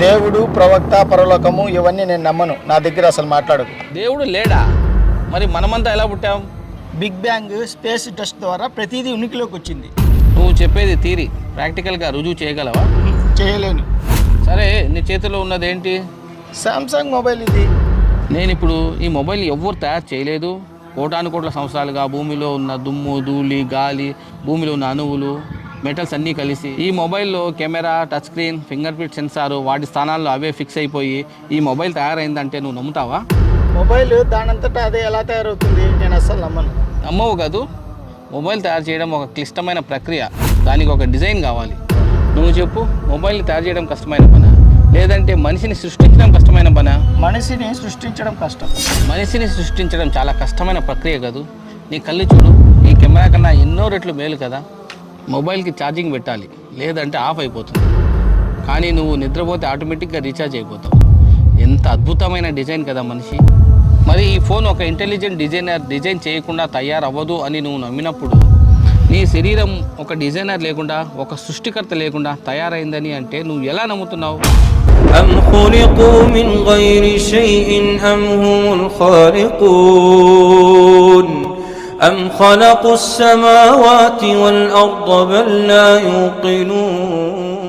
దేవుడు, ప్రవక్త, పరలోకము ఇవన్నీ నేను నమ్మను. నా దగ్గర అసలు మాట్లాడకు. దేవుడు లేడా? మరి మనమంతా ఎలా పుట్టాం? బిగ్ బ్యాంగ్ స్పేస్ టెస్ట్ ద్వారా ప్రతిదీ ఉనికిలోకి వచ్చింది. నువ్వు చెప్పేది థియరీ, ప్రాక్టికల్గా రుజువు చేయగలవా? చేయలేను. సరే, నీ చేతిలో ఉన్నదేంటి? సామ్సంగ్ మొబైల్ ఇది. నేను ఇప్పుడు ఈ మొబైల్ ఎవ్వరు తయారు చేయలేదు. కోటాను కోట్ల సంవత్సరాలుగా భూమిలో ఉన్న దుమ్ము, ధూళి, గాలి, భూమిలో ఉన్న అణువులు, మెటల్స్ అన్నీ కలిసి ఈ మొబైల్లో camera, touch screen, finger print sensor వాటి స్థానాల్లో అవే ఫిక్స్ అయిపోయి ఈ మొబైల్ తయారైందంటే నువ్వు నమ్ముతావా? మొబైల్ దానంతటా అదే ఎలా తయారవుతుంది? నేను అస్సలు నమ్మను. నమ్మవు కాదు. మొబైల్ తయారు చేయడం ఒక క్లిష్టమైన ప్రక్రియ. దానికి ఒక డిజైన్ కావాలి. నువ్వు చెప్పు, మొబైల్ని తయారు చేయడం కష్టమైన పనా, లేదంటే మనిషిని సృష్టించడం కష్టమైన పనా? మనిషిని సృష్టించడం కష్టం. మనిషిని సృష్టించడం చాలా కష్టమైన ప్రక్రియ కాదు. నీ కళ్ళు చూడు, ఈ కెమెరా కన్నా ఎన్నో రెట్లు మేలు కదా. మొబైల్కి ఛార్జింగ్ పెట్టాలి, లేదంటే ఆఫ్ అయిపోతుంది. కానీ నువ్వు నిద్రపోతే ఆటోమేటిక్గా రీఛార్జ్ అయిపోతావు. ఎంత అద్భుతమైన డిజైన్ కదా మనిషి. మరి ఈ ఫోన్ ఒక ఇంటెలిజెంట్ డిజైనర్ డిజైన్ చేయకుండా తయారవ్వదు అని నువ్వు నమ్మినప్పుడు, నీ శరీరం ఒక డిజైనర్ లేకుండా, ఒక సృష్టికర్త లేకుండా తయారైందని అంటే నువ్వు ఎలా నమ్ముతున్నావు? أم خلقوا من غير شيء أم هم الخالقون أم خلقوا السماوات والأرض بل لا يوقنون